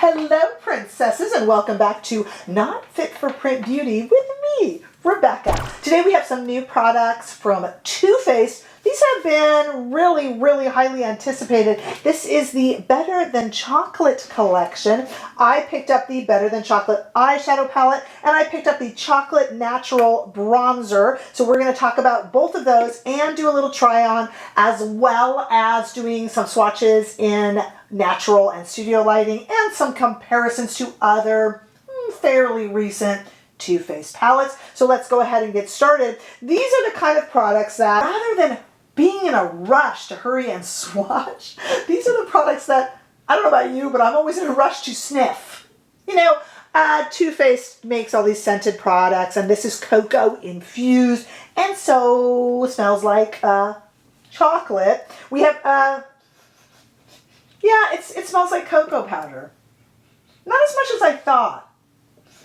Hello, princesses, and welcome back to Not Fit for Print Beauty with me, Rebecca. Today we have some new products from Too Faced. These have been really highly anticipated. This is the Better Than Chocolate collection. I picked up the Better Than Chocolate eyeshadow palette, and I picked up the Chocolate Natural bronzer. So we're going to talk about both of those and do a little try on, as well as doing some swatches in natural and studio lighting and some comparisons to other fairly recent Too Faced palettes. So let's go ahead and get started. These are the kind of products that, rather than being in a rush to hurry and swatch, these are the products that, I don't know about you, but I'm always in a rush to sniff. You know, Too Faced makes all these scented products, and this is cocoa infused, and so smells like chocolate. We have, yeah, it smells like cocoa powder. Not as much as I thought.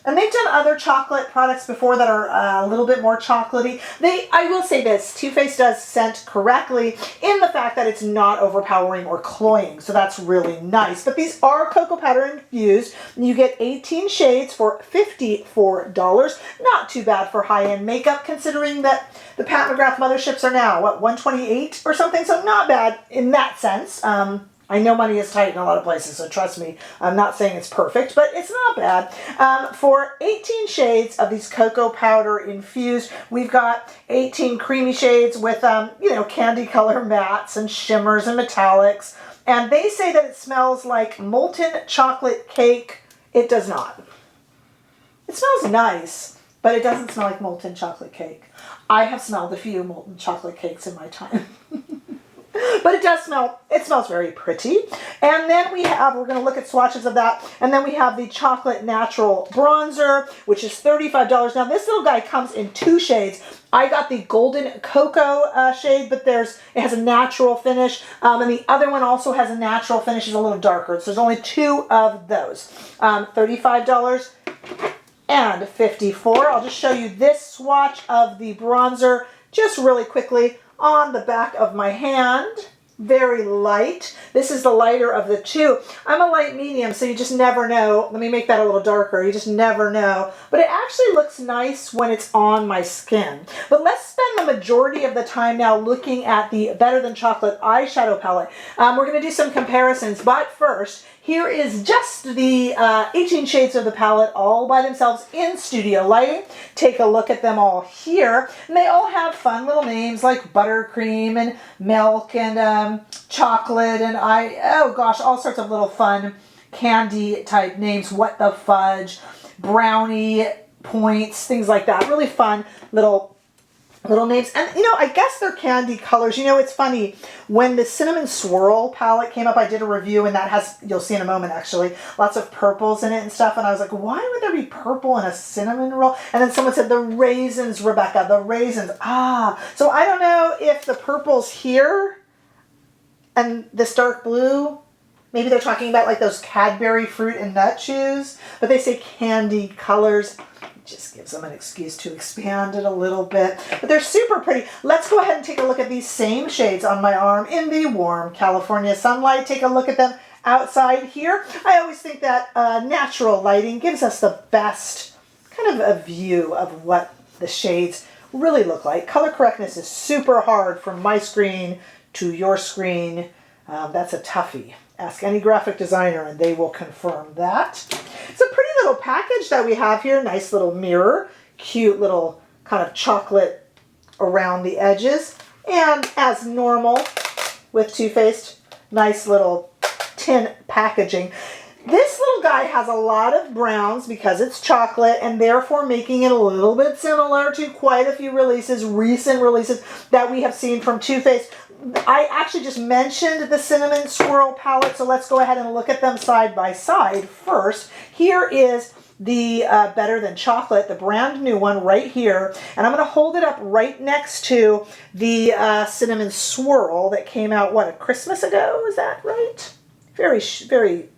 And they've done other chocolate products before that are a little bit more chocolatey. I will say this, Too Faced does scent correctly in the fact that it's not overpowering or cloying, so that's really nice. But these are cocoa powder infused. You get 18 shades for $54. Not too bad for high-end makeup, considering that the Pat McGrath motherships are now, what, $128 or something? So not bad in that sense. I know money is tight in a lot of places, so trust me, I'm not saying it's perfect, but it's not bad. For 18 shades of these cocoa powder infused, we've got 18 creamy shades with, you know, candy color mattes and shimmers and metallics. And they say that it smells like molten chocolate cake. It does not. It smells nice, but it doesn't smell like molten chocolate cake. I have smelled a few molten chocolate cakes in my time. But it does smell, it smells very pretty. And then we're going to look at swatches of that. And then we have the Chocolate Natural bronzer, which is $35. Now this little guy comes in two shades. I got the Golden Cocoa shade, but it has a natural finish. And the other one also has a natural finish, it's a little darker. So there's only two of those. $35 and $54. I'll just show you this swatch of the bronzer just really quickly. On the back of my hand, very light. This is the lighter of the two. I'm a light medium, so you just never know. Let me make that a little darker. You just never know. But it actually looks nice when it's on my skin. But let's spend the majority of the time now looking at the Better Than Chocolate eyeshadow palette. We're going to do some comparisons, but first, here is just the 18 shades of the palette all by themselves in studio lighting. Take a look at them all here. And they all have fun little names like buttercream and milk and chocolate and oh gosh, all sorts of little fun candy type names. What the fudge, brownie points, things like that. Really fun little names. And, you know, I guess they're candy colors. You know, it's funny. When the Cinnamon Swirl palette came up, I did a review, and that has, you'll see in a moment, actually, lots of purples in it and stuff. And I was like, why would there be purple in a cinnamon roll? And then someone said, the raisins, Rebecca, the raisins. So I don't know if the purple's here and this dark blue, maybe they're talking about like those Cadbury fruit and nut chews, but they say candy colors. Just gives them an excuse to expand it a little bit. But they're super pretty. Let's go ahead and take a look at these same shades on my arm in the warm California sunlight. Take a look at them outside here. I always think that natural lighting gives us the best kind of a view of what the shades really look like. Color correctness is super hard from my screen to your screen. That's a toughie. Ask any graphic designer and they will confirm that. It's a pretty little package that we have here. Nice little mirror. Cute little kind of chocolate around the edges. And as normal with Too Faced, nice little tin packaging. This little guy has a lot of browns because it's chocolate, and therefore making it a little bit similar to quite a few releases, recent releases that we have seen from Too Faced. I actually just mentioned the Cinnamon Swirl palette, so let's go ahead and look at them side by side first. Here is the Better Than Chocolate, the brand new one right here, and I'm going to hold it up right next to the Cinnamon Swirl that came out, what, a Christmas ago? Is that right? Very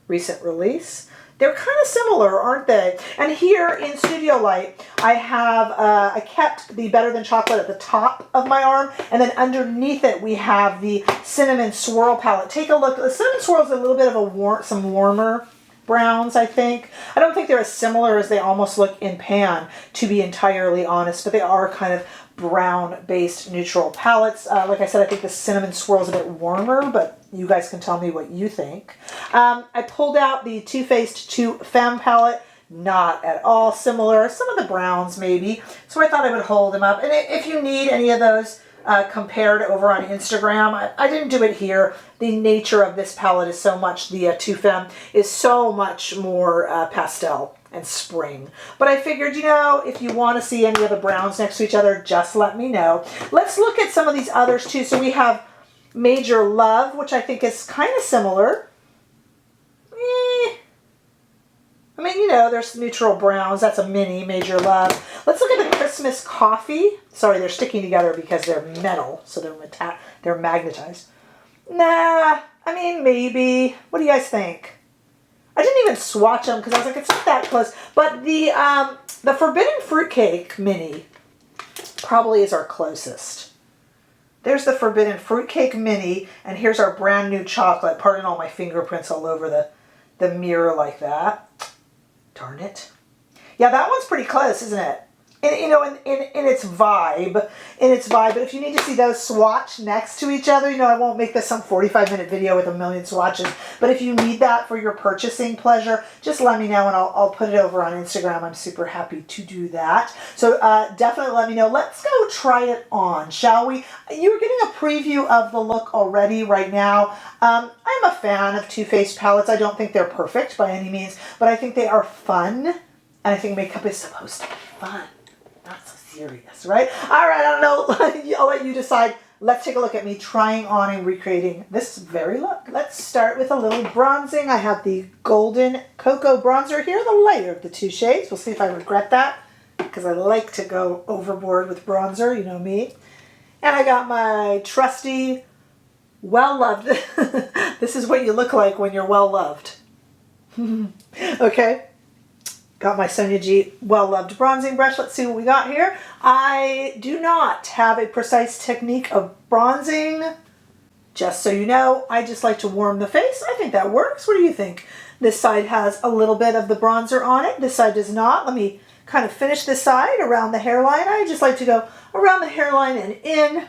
recent release. They're kind of similar, aren't they? And here in Studio Light, I have, I kept the Better Than Chocolate at the top of my arm, and then underneath it we have the Cinnamon Swirl palette. Take a look. The Cinnamon Swirl is a little bit of a some warmer browns, I think. I don't think they're as similar as they almost look in pan, to be entirely honest, but they are kind of brown-based neutral palettes. Like I said, I think the Cinnamon Swirl is a bit warmer, but you guys can tell me what you think. I pulled out the Too Faced 2 Femme palette. Not at all similar. Some of the browns maybe. So I thought I would hold them up. And if you need any of those compared over on Instagram, I didn't do it here. The nature of this palette is so much, the Too Femme is so much more pastel and spring. But I figured, you know, if you want to see any of the browns next to each other, just let me know. Let's look at some of these others too. So we have Major Love, which I think is kind of similar. I mean, you know, there's neutral browns. That's a mini Major Love. Let's look at the Christmas Coffee. Sorry, they're sticking together because they're metal, so they're magnetized. Nah, I mean, maybe. What do you guys think? I didn't even swatch them because I was like, it's not that close. But the Forbidden Fruitcake Mini probably is our closest. There's the Forbidden Fruitcake Mini, and here's our brand new chocolate. Pardon all my fingerprints all over the mirror like that. Darn it. Yeah, that one's pretty close, isn't it? You know, in its vibe, but if you need to see those swatch next to each other, you know, I won't make this some 45-minute video with a million swatches, but if you need that for your purchasing pleasure, just let me know and I'll put it over on Instagram. I'm super happy to do that. So definitely let me know. Let's go try it on, shall we? You're getting a preview of the look already right now. I'm a fan of Too Faced palettes. I don't think they're perfect by any means, but I think they are fun, and I think makeup is supposed to be fun. Not so serious, right? All right, I don't know. I'll let you decide. Let's take a look at me trying on and recreating this very look. Let's start with a little bronzing. I have the Golden Cocoa Bronzer here, the lighter of the two shades. We'll see if I regret that because I like to go overboard with bronzer, you know me. And I got my trusty, well-loved. This is what you look like when you're well-loved. Okay. Got my Sonia G well-loved bronzing brush. Let's see what we got here. I do not have a precise technique of bronzing. Just so you know, I just like to warm the face. I think that works. What do you think? This side has a little bit of the bronzer on it. This side does not. Let me kind of finish this side around the hairline. I just like to go around the hairline and in.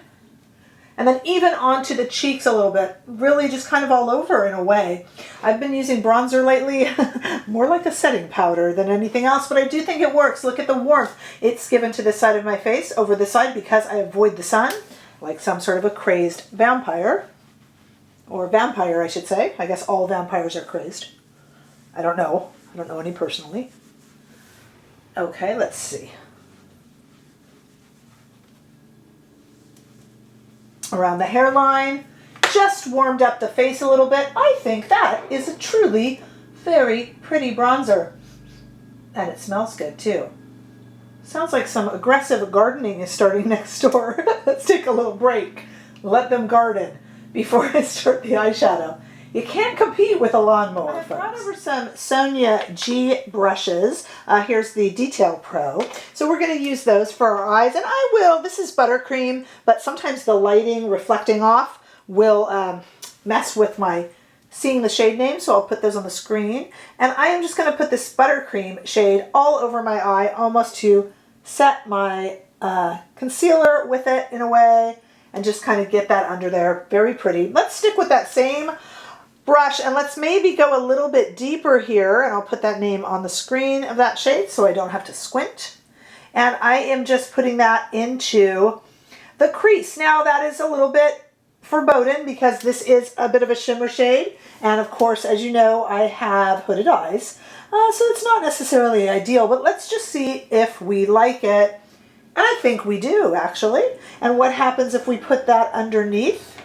And then even onto the cheeks a little bit, really just kind of all over in a way. I've been using bronzer lately, more like a setting powder than anything else, but I do think it works. Look at the warmth it's given to this side of my face over this side because I avoid the sun, like some sort of a crazed vampire. Or vampire, I should say. I guess all vampires are crazed. I don't know. I don't know any personally. Okay, let's see. Around the hairline, just warmed up the face a little bit. I think that is a truly very pretty bronzer. And it smells good too. Sounds like some aggressive gardening is starting next door. Let's take a little break. Let them garden before I start the eyeshadow. You can't compete with a lawnmower, I brought over some Sonia G brushes. Here's the Detail Pro. So we're going to use those for our eyes. And I will, this is buttercream, but sometimes the lighting reflecting off will mess with my seeing the shade name. So I'll put those on the screen. And I am just going to put this buttercream shade all over my eye, almost to set my concealer with it in a way. And just kind of get that under there. Very pretty. Let's stick with that same brush and let's maybe go a little bit deeper here, and I'll put that name on the screen of that shade so I don't have to squint. And I am just putting that into the crease. Now that is a little bit foreboding because this is a bit of a shimmer shade, and of course, as you know, I have hooded eyes, so it's not necessarily ideal, but let's just see if we like it. And I think we do, actually. And what happens if we put that underneath?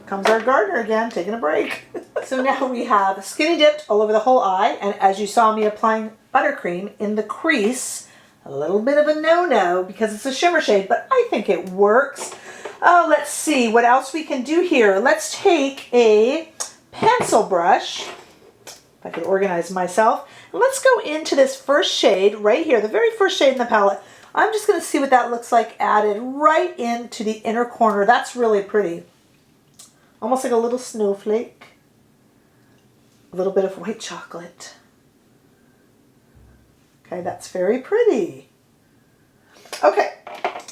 Comes our gardener again, taking a break. So now we have skinny dipped all over the whole eye, and as you saw me applying buttercream in the crease, a little bit of a no-no because it's a shimmer shade, but I think it works. Oh, let's see what else we can do here. Let's take a pencil brush If I could organize myself. And let's go into this first shade right here, the very first shade in the palette. I'm just going to see what that looks like added right into the inner corner. That's really pretty. Almost like a little snowflake. A little bit of white chocolate. Okay, that's very pretty. Okay,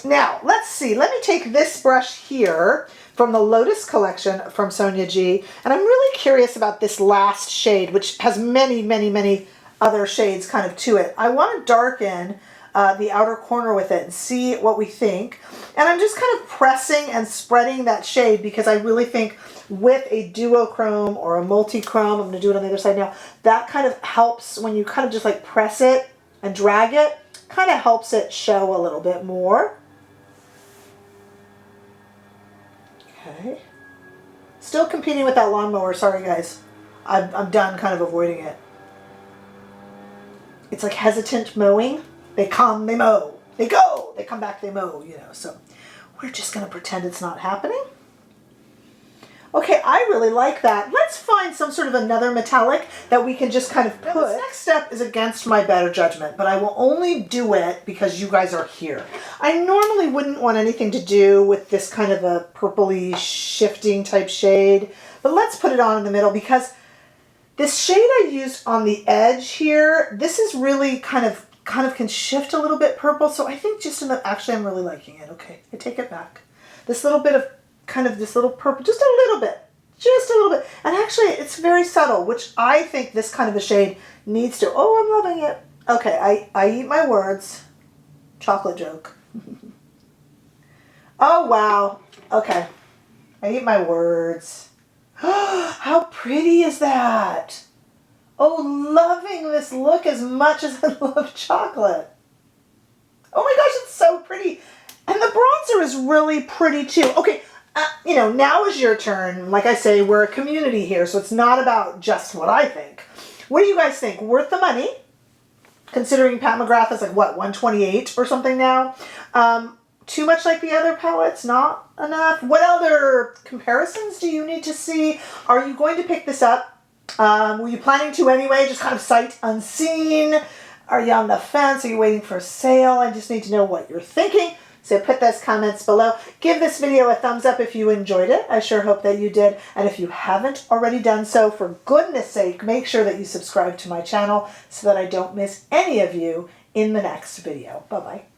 now let's see. Let me take this brush here from the Lotus collection from Sonia G. And I'm really curious about this last shade, which has many, many, many other shades kind of to it. I want to darken the outer corner with it and see what we think. And I'm just kind of pressing and spreading that shade because I really think with a duochrome or a multi-chrome, I'm going to do it on the other side now, that kind of helps when you kind of just like press it and drag it, kind of helps it show a little bit more. Okay. Still competing with that lawnmower, sorry guys. I'm done kind of avoiding it. It's like hesitant mowing. They come, they mow. They go, they come back, they mow, you know. So we're just going to pretend it's not happening. Okay, I really like that. Let's find some sort of another metallic that we can just kind of put. This next step is against my better judgment, but I will only do it because you guys are here. I normally wouldn't want anything to do with this kind of a purpley shifting type shade, but let's put it on in the middle because this shade I used on the edge here, this is really kind of can shift a little bit purple, so I think just in the, actually I'm really liking it. Okay, I take it back. This little bit of kind of this little purple, just a little bit, and actually it's very subtle, which I think this kind of a shade needs to. Oh, I'm loving it. Okay, I eat my words. Chocolate joke. Oh wow. Okay, I eat my words. How pretty is that? Oh, loving this look as much as I love chocolate. Oh my gosh, it's so pretty. And the bronzer is really pretty too. Okay, you know, now is your turn. Like I say, we're a community here, so it's not about just what I think. What do you guys think? Worth the money? Considering Pat McGrath is like, what, 128 or something now? Too much like the other palettes? Not enough? What other comparisons do you need to see? Are you going to pick this up? Were you planning to anyway, just kind of sight unseen? Are you on the fence? Are you waiting for a sale? I just need to know what you're thinking. So put those comments below. Give this video a thumbs up if you enjoyed it. I sure hope that you did. And if you haven't already done so, for goodness sake, make sure that you subscribe to my channel so that I don't miss any of you in the next video. Bye-bye.